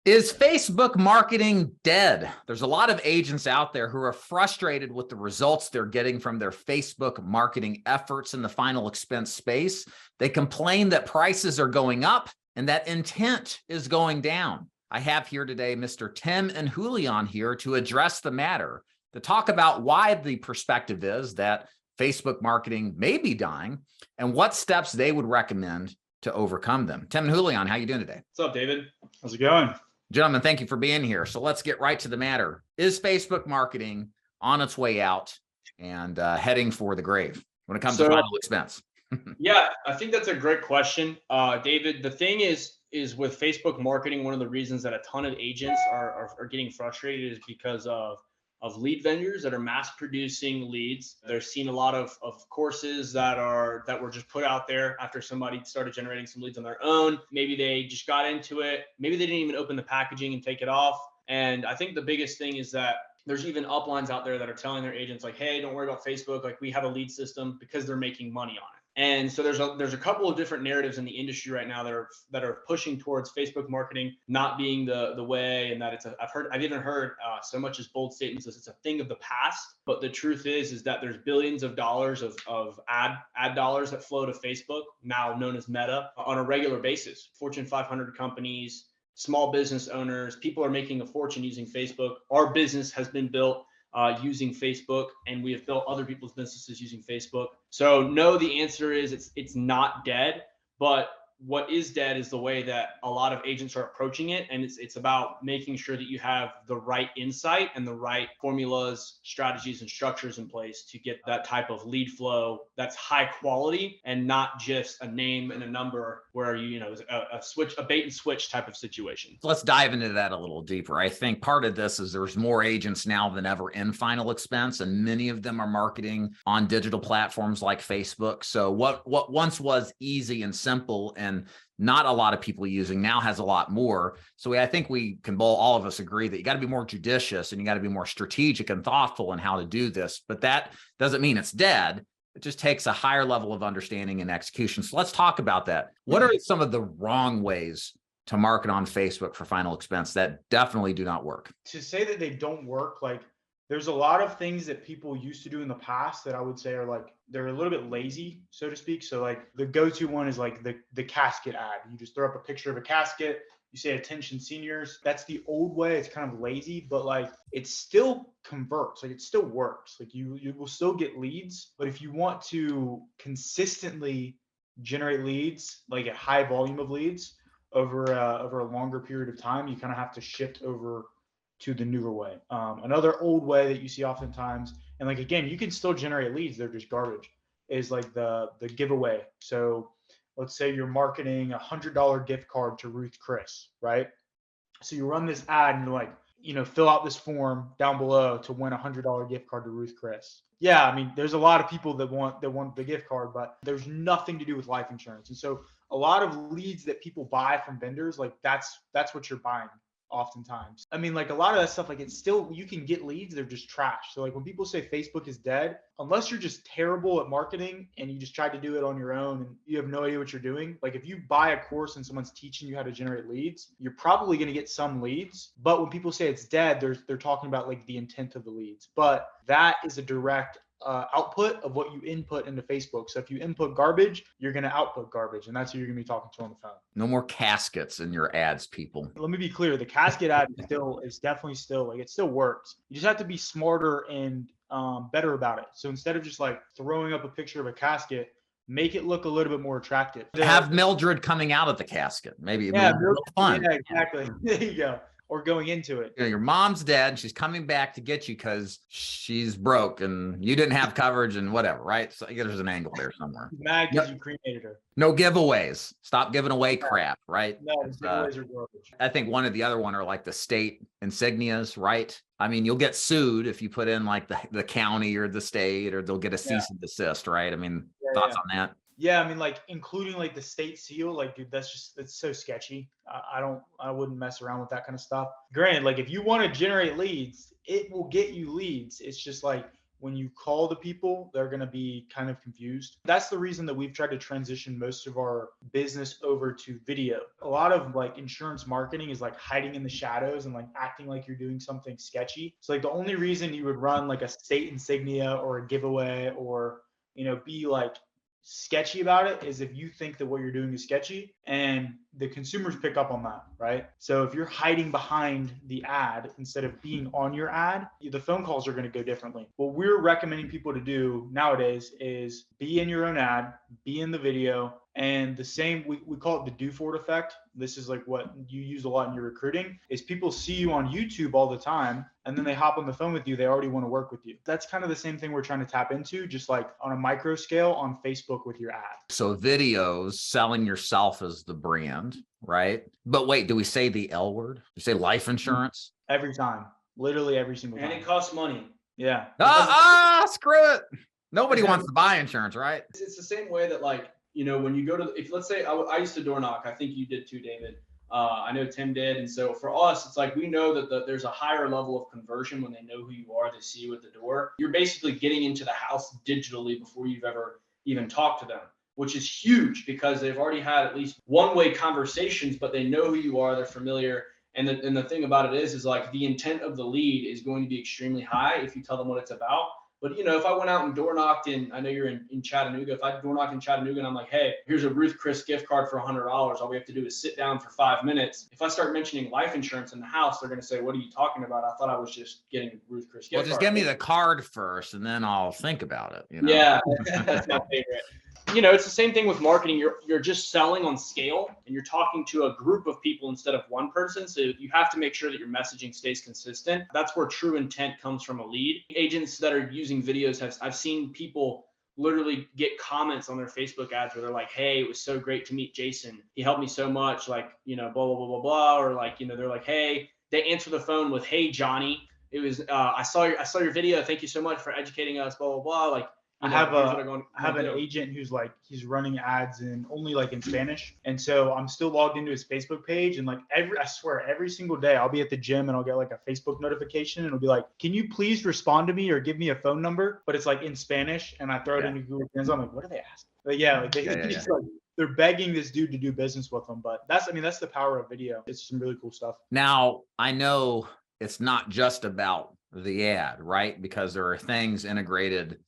Is Facebook marketing dead? There's a lot of agents out there who are frustrated with the results they're getting from their Facebook marketing efforts in the final expense space. They complain that prices are going up and that intent is going down. I have here today Mr. Tim and Julian here to address the matter, to talk about why the perspective is that Facebook marketing may be dying and what steps they would recommend to overcome them. Tim and Julian, how you doing today? What's up, David? How's it going? Gentlemen, thank you for being here. So let's get right to the matter. Is Facebook marketing on its way out and heading for the grave when it comes to final expense? Yeah, I think that's a great question, David. The thing is with Facebook marketing, one of the reasons that a ton of agents are getting frustrated is because of lead vendors that are mass producing leads. They're seeing a lot of courses that were just put out there after somebody started generating some leads on their own. Maybe they just got into it. Maybe they didn't even open the packaging and take it off. And I think the biggest thing is that there's even uplines out there that are telling their agents like, hey, don't worry about Facebook. Like, we have a lead system, because they're making money on it. And so there's a couple of different narratives in the industry right now that are pushing towards Facebook marketing not being the way, and that I've even heard so much as bold statements as it's a thing of the past. But the truth is that there's billions of dollars of ad dollars that flow to Facebook, now known as Meta, on a regular basis. Fortune 500 companies, small business owners, people are making a fortune using Facebook. Our business has been built using Facebook, and we have built other people's businesses using Facebook. So no, the answer is it's not dead, but what is dead is the way that a lot of agents are approaching it. And it's about making sure that you have the right insight and the right formulas, strategies, and structures in place to get that type of lead flow that's high quality and not just a name and a number where a bait and switch type of situation. Let's dive into that a little deeper. I think part of this is there's more agents now than ever in final expense, and many of them are marketing on digital platforms like Facebook. So what once was easy and simple and not a lot of people using now has a lot more. So I think we can all of us agree that you got to be more judicious and you got to be more strategic and thoughtful in how to do this. But that doesn't mean it's dead. It just takes a higher level of understanding and execution. So let's talk about that. What are some of the wrong ways to market on Facebook for final expense that definitely do not work? To say that they don't work, like, there's a lot of things that people used to do in the past that I would say are like, they're a little bit lazy, so to speak. So like the go-to one is like the casket ad. You just throw up a picture of a casket, you say attention seniors. That's the old way. It's kind of lazy, but like it still converts, like it still works. Like you will still get leads, but if you want to consistently generate leads, like a high volume of leads over a longer period of time, you kind of have to shift over to the newer way. Another old way that you see oftentimes, and like, again, you can still generate leads, they're just garbage, is like the giveaway. So let's say you're marketing $100 gift card to Ruth Chris, right? So you run this ad and you're like, fill out this form down below to win $100 gift card to Ruth Chris. Yeah, I mean, there's a lot of people that want the gift card, but there's nothing to do with life insurance. And so a lot of leads that people buy from vendors, like that's what you're buying oftentimes. I mean, like a lot of that stuff, like it's still, you can get leads, they're just trash. So like when people say Facebook is dead, unless you're just terrible at marketing and you just try to do it on your own and you have no idea what you're doing. Like if you buy a course and someone's teaching you how to generate leads, you're probably going to get some leads. But when people say it's dead, they're talking about like the intent of the leads. But that is a direct output of what you input into Facebook. So if you input garbage, you're going to output garbage, and that's who you're going to be talking to on the phone. No more caskets in your ads, people. Let me be clear. The casket ad is definitely still, like, it still works. You just have to be smarter and better about it. So instead of just like throwing up a picture of a casket, make it look a little bit more attractive. Have Mildred coming out of the casket. Maybe yeah, a little fun. Yeah, exactly. There you go. Or going into it. Your mom's dead and she's coming back to get you because she's broke and you didn't have coverage and whatever, right? So I guess there's an angle there somewhere. She's mad because you cremated her. No giveaways. Stop giving away crap, right? No, giveaways are garbage. I think one of the other one are like the state insignias, right? I mean, you'll get sued if you put in like the county or the state, or they'll get a cease and desist, right? I mean, thoughts on that? Yeah, I mean, like including like the state seal, like, dude, it's so sketchy. I wouldn't mess around with that kind of stuff. Granted, like if you want to generate leads, it will get you leads. It's just like when you call the people, they're going to be kind of confused. That's the reason that we've tried to transition most of our business over to video. A lot of like insurance marketing is like hiding in the shadows and like acting like you're doing something sketchy. So like the only reason you would run like a state insignia or a giveaway or, be like sketchy about it is if you think that what you're doing is sketchy and the consumers pick up on that, right? So if you're hiding behind the ad instead of being on your ad, the phone calls are going to go differently. What we're recommending people to do nowadays is be in your own ad, be in the video, and the same, we call it the do for it effect. This is like what you use a lot in your recruiting is people see you on YouTube all the time and then they hop on the phone with you. They already want to work with you. That's kind of the same thing we're trying to tap into, just like on a micro scale on Facebook with your ad. So videos, selling yourself as the brand, right? But wait, do we say the L word? Do we say life insurance? Every time, literally every single time. And it costs money. Yeah. Screw it. Nobody wants to buy insurance, right? It's the same way that like, when you go to, if let's say I used to door knock, I think you did too, David. I know Tim did. And so for us, it's like, we know that there's a higher level of conversion when they know who you are, they see you at the door. You're basically getting into the house digitally before you've ever even talked to them, which is huge because they've already had at least one-way conversations, but they know who you are, they're familiar. And the thing about it is like the intent of the lead is going to be extremely high if you tell them what it's about. But, if I went out and door knocked I know you're in Chattanooga, if I door knocked in Chattanooga and I'm like, hey, here's a Ruth Chris gift card for $100. All we have to do is sit down for 5 minutes. If I start mentioning life insurance in the house, they're going to say, what are you talking about? I thought I was just getting a Ruth Chris gift card. Well, just give me the card first and then I'll think about it. Yeah, that's my favorite. It's the same thing with marketing. You're just selling on scale and you're talking to a group of people instead of one person. So you have to make sure that your messaging stays consistent. That's where true intent comes from a lead. Agents that are using videos I've seen people literally get comments on their Facebook ads where they're like, hey, it was so great to meet Jason. He helped me so much, like, blah, blah, blah, blah, blah. Or like, they're like, hey, they answer the phone with, hey, Johnny, it was, I saw your video. Thank you so much for educating us, blah, blah, blah. Like, I have an agent who's like, he's running ads only like in Spanish. And so I'm still logged into his Facebook page. And like I swear every single day I'll be at the gym and I'll get like a Facebook notification and it'll be like, can you please respond to me or give me a phone number? But it's like in Spanish and I throw it into Google Translate. I'm like, what are they asking? But yeah, like like, they're begging this dude to do business with them. But that's the power of video. It's some really cool stuff. Now, I know it's not just about the ad, right? Because there are things integrated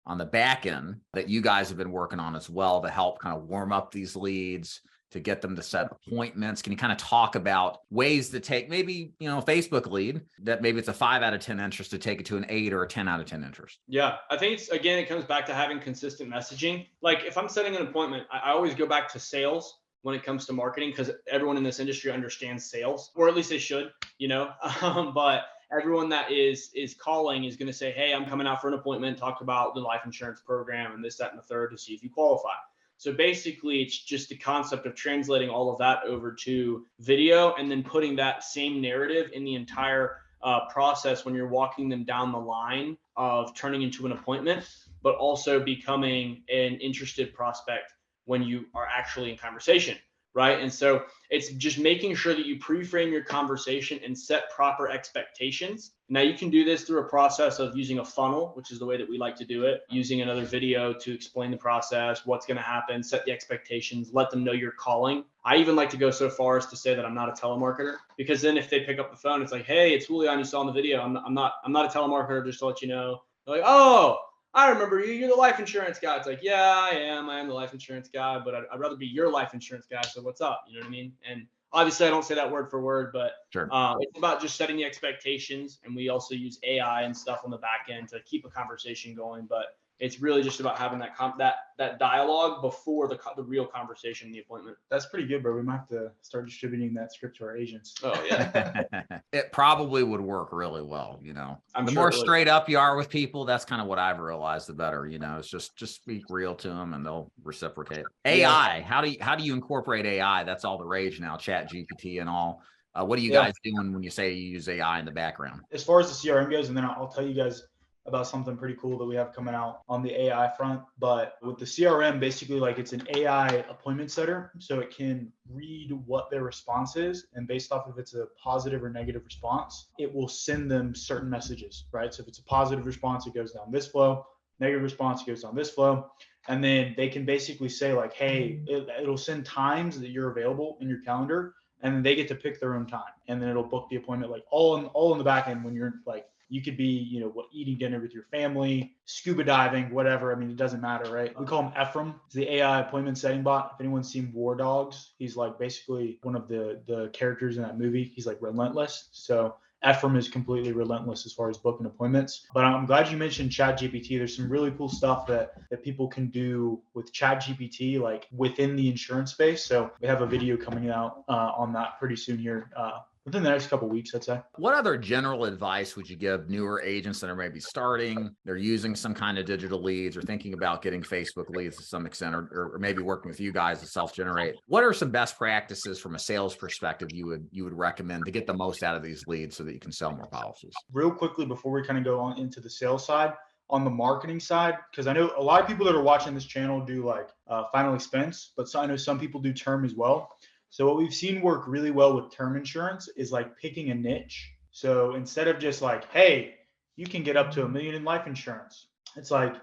on the back end that you guys have been working on as well to help kind of warm up these leads, to get them to set appointments. Can you kind of talk about ways to take maybe, Facebook lead that maybe it's a 5 out of 10 interest to take it to an 8 or a 10 out of 10 interest? Yeah, I think it comes back to having consistent messaging. Like if I'm setting an appointment, I always go back to sales when it comes to marketing because everyone in this industry understands sales, or at least they should, but everyone that is calling is going to say, hey, I'm coming out for an appointment, talk about the life insurance program and this, that, and the third to see if you qualify. So basically, it's just the concept of translating all of that over to video and then putting that same narrative in the entire process when you're walking them down the line of turning into an appointment, but also becoming an interested prospect when you are actually in conversation. Right. And so it's just making sure that you pre-frame your conversation and set proper expectations. Now you can do this through a process of using a funnel, which is the way that we like to do it, using another video to explain the process, what's going to happen, set the expectations, let them know you're calling. I even like to go so far as to say that I'm not a telemarketer, because then if they pick up the phone, it's like, hey, it's Julian, you saw in the video. I'm not a telemarketer, just to let you know. They're like, oh, I remember you. You're the life insurance guy. It's like, yeah, I am the life insurance guy, but I'd rather be your life insurance guy. So what's up? You know what I mean? And obviously I don't say that word for word, but sure. It's about just setting the expectations. And we also use AI and stuff on the back end to keep a conversation going. But it's really just about having that dialogue before the real conversation in the appointment. That's pretty good, bro. We might have to start distributing that script to our agents. Oh yeah. It probably would work really well. The more straight up you are with people, that's kind of what I've realized, the better, it's just speak real to them and they'll reciprocate. AI, how do you incorporate AI? That's all the rage now, Chat GPT and all. What are you guys doing when you say you use AI in the background? As far as the CRM goes, and then I'll tell you guys about something pretty cool that we have coming out on the AI front. But with the CRM, basically like it's an AI appointment setter. So it can read what their response is. And based off if it's a positive or negative response, it will send them certain messages, right? So if it's a positive response, it goes down this flow. Negative response goes down this flow. And then they can basically say like, hey, it'll send times that you're available in your calendar. And then they get to pick their own time. And then it'll book the appointment like all in the back end when you're like, you could be, eating dinner with your family, scuba diving, whatever. I mean, it doesn't matter, right? We call him Ephraim. It's the AI appointment setting bot. If anyone's seen War Dogs, he's like basically one of the characters in that movie. He's like relentless. So Ephraim is completely relentless as far as booking appointments. But I'm glad you mentioned ChatGPT. There's some really cool stuff that people can do with ChatGPT, like within the insurance space. So we have a video coming out on that pretty soon here. Within the next couple of weeks, I'd say. What other general advice would you give newer agents that are maybe starting, they're using some kind of digital leads or thinking about getting Facebook leads to some extent, or maybe working with you guys to self-generate? What are some best practices from a sales perspective you would recommend to get the most out of these leads so that you can sell more policies? Real quickly, before we kind of go on into the sales side, on the marketing side, because I know a lot of people that are watching this channel do like final expense, but I know some people do term as well. So what we've seen work really well with term insurance is like picking a niche. So instead of just like, hey, you can get up to $1 million in life insurance, it's like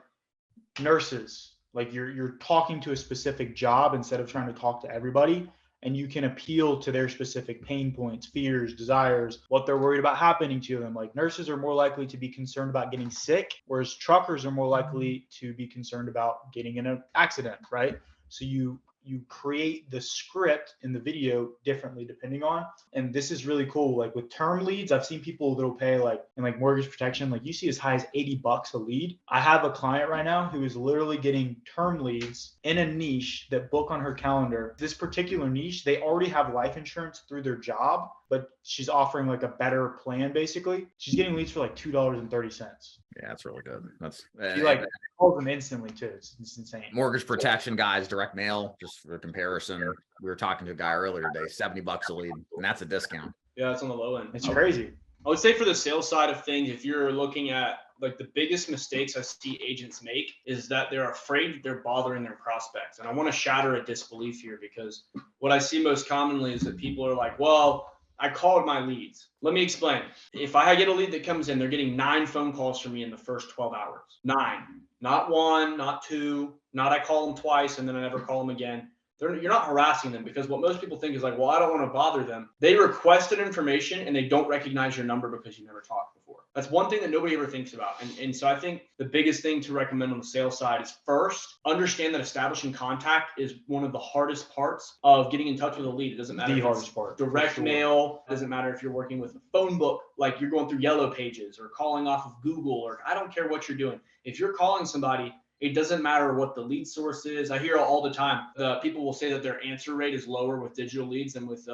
nurses, like you're talking to a specific job instead of trying to talk to everybody. And you can appeal to their specific pain points, fears, desires, what they're worried about happening to them. Like nurses are more likely to be concerned about getting sick, whereas truckers are more likely to be concerned about getting in an accident, right? So you create the script in the video differently depending on, and this is really cool. Like with term leads, I've seen people that'll pay like in like mortgage protection, like you see as high as $80 a lead. I have a client right now who is literally getting term leads in a niche that book on her calendar. This particular niche, they already have life insurance through their job, but she's offering like a better plan. Basically, she's getting leads for like $2.30. Yeah, that's really good. That's she like calls them instantly too. It's insane. Mortgage protection guys, direct mail, just for comparison. We were talking to a guy earlier today, $70 a lead, and that's a discount. Yeah, it's on the low end. It's crazy. I would say for the sales side of things, if you're looking at like the biggest mistakes I see agents make is that they're afraid that they're bothering their prospects. And I want to shatter a disbelief here, because what I see most commonly is that people are like, well, I called my leads. Let me explain. If I get a lead that comes in, they're getting 9 phone calls from me in the first 12 hours. 9, not 1, not 2, not I call them twice and then I never call them again. You're not harassing them, because what most people think is like, well, I don't want to bother them. They requested information and they don't recognize your number because you never talked before. That's one thing that nobody ever thinks about. And so I think the biggest thing to recommend on the sales side is first, understand that establishing contact is one of the hardest parts of getting in touch with a lead. It doesn't matter. The hardest part. Direct mail. It doesn't matter if you're working with a phone book, like you're going through Yellow Pages or calling off of Google, or I don't care what you're doing. If you're calling somebody, it doesn't matter what the lead source is. I hear all the time, the people will say that their answer rate is lower with digital leads than with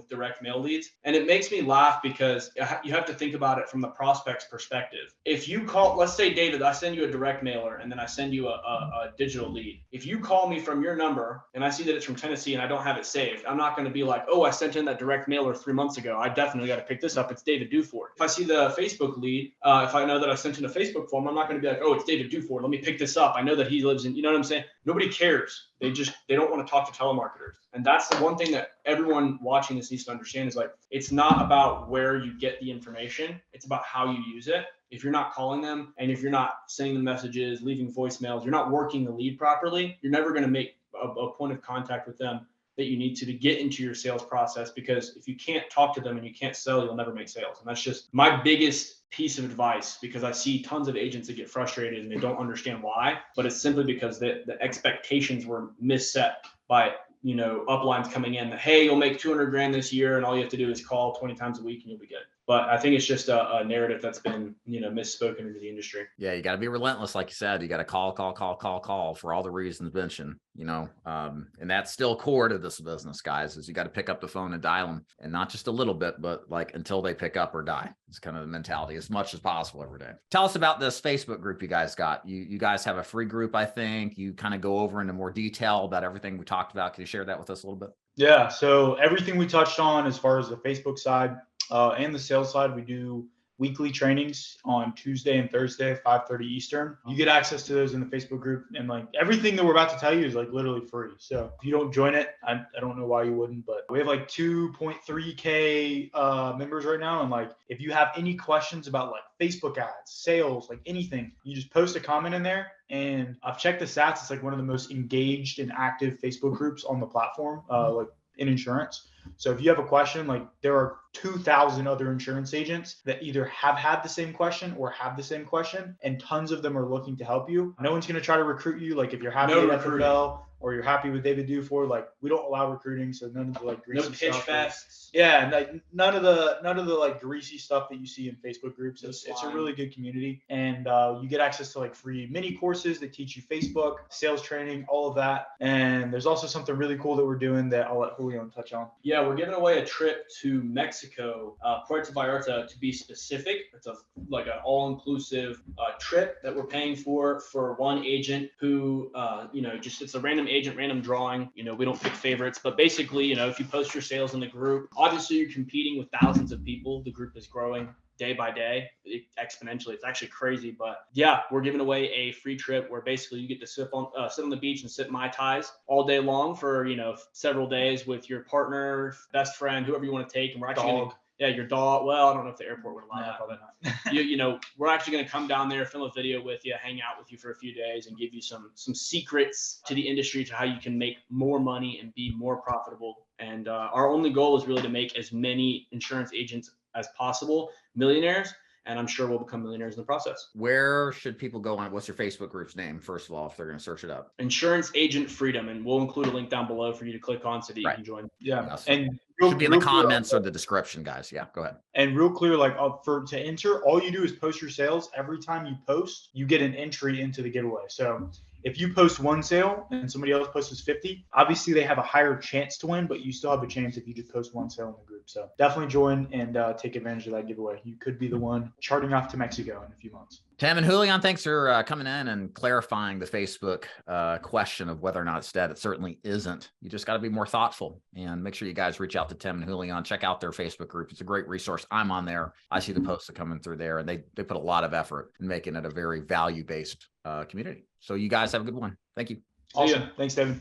direct mail leads. And it makes me laugh, because you have to think about it from the prospect's perspective. If you call, let's say, David, I send you a direct mailer and then I send you a digital lead. If you call me from your number and I see that it's from Tennessee and I don't have it saved, I'm not going to be like, oh, I sent in that direct mailer 3 months ago. I definitely got to pick this up. It's David Duford. If I see the Facebook lead, if I know that I sent in a Facebook form, I'm not going to be like, oh, it's David Duford. Let me pick this up. I know that he lives in, you know what I'm saying? Nobody cares. They don't want to talk to telemarketers. And that's the one thing that everyone watching this needs to understand is like, it's not about where you get the information. It's about how you use it. If you're not calling them and if you're not sending them messages, leaving voicemails, you're not working the lead properly, you're never going to make a point of contact with them that you need to get into your sales process. Because if you can't talk to them and you can't sell, you'll never make sales. And that's just my biggest piece of advice, because I see tons of agents that get frustrated and they don't understand why, but it's simply because the expectations were misset by, uplines coming in that, hey, you'll make 200 grand this year and all you have to do is call 20 times a week and you'll be good. But I think it's just a narrative that's been, misspoken into the industry. Yeah, you got to be relentless, like you said. You got to call for all the reasons mentioned, and that's still core to this business, guys, is you got to pick up the phone and dial them, and not just a little bit, but like until they pick up or die. It's kind of the mentality as much as possible every day. Tell us about this Facebook group you guys got. You guys have a free group, I think. You kind of go over into more detail about everything we talked about. Can you share that with us a little bit? Yeah. So everything we touched on as far as the Facebook side, and the sales side, we do weekly trainings on Tuesday and Thursday, 5:30 Eastern. You get access to those in the Facebook group, and like everything that we're about to tell you is like literally free. So if you don't join it, I don't know why you wouldn't, but we have like 2.3K members right now. And like, if you have any questions about like Facebook ads, sales, like anything, you just post a comment in there. And I've checked the stats. It's like one of the most engaged and active Facebook groups on the platform, like in insurance. So if you have a question, like there are 2,000 other insurance agents that either have had the same question or have the same question, and tons of them are looking to help you. No one's going to try to recruit you. Like if you're happy with FFL or you're happy with David Dufour, like we don't allow recruiting. So none of the like greasy pitch stuff. fests. Yeah, and like none of the like greasy stuff that you see in Facebook groups. It's a really good community, and you get access to like free mini courses that teach you Facebook, sales training, all of that. And there's also something really cool that we're doing that I'll let Julio touch on. Yeah, we're giving away a trip to Mexico, Puerto Vallarta, to be specific. It's like an all-inclusive trip that we're paying for one agent who, just it's a random agent, random drawing. We don't pick favorites, but basically, if you post your sales in the group, obviously you're competing with thousands of people. The group is growing day by day, exponentially. It's actually crazy, but yeah, we're giving away a free trip where basically you get to sit on the beach and sip Mai Tais all day long for several days with your partner, best friend, whoever you want to take, and we're actually your dog. Well, I don't know if the airport would allow that, probably but we're actually going to come down there, film a video with you, hang out with you for a few days, and give you some secrets to the industry, to how you can make more money and be more profitable. And our only goal is really to make as many insurance agents as possible millionaires, and I'm sure we'll become millionaires in the process. Where should people go on? What's your Facebook group's name, first of all, if they're going to search it up? Insurance Agent Freedom, and we'll include a link down below for you to click on so that you can join. Yeah, Awesome. and should be in the comments or the description, guys. Yeah, go ahead. And real clear, like to enter, all you do is post your sales. Every time you post, you get an entry into the giveaway. So if you post one sale and somebody else posts 50, obviously they have a higher chance to win, but you still have a chance if you just post one sale in the group. So definitely join and take advantage of that giveaway. You could be the one charting off to Mexico in a few months. Tim and Julian, thanks for coming in and clarifying the Facebook question of whether or not it's dead. It certainly isn't. You just got to be more thoughtful, and make sure you guys reach out to Tim and Julian. Check out their Facebook group. It's a great resource. I'm on there. I see the posts coming through there, and they put a lot of effort in making it a very value-based community. So you guys have a good one. Thank you. Awesome. Thanks, Devin.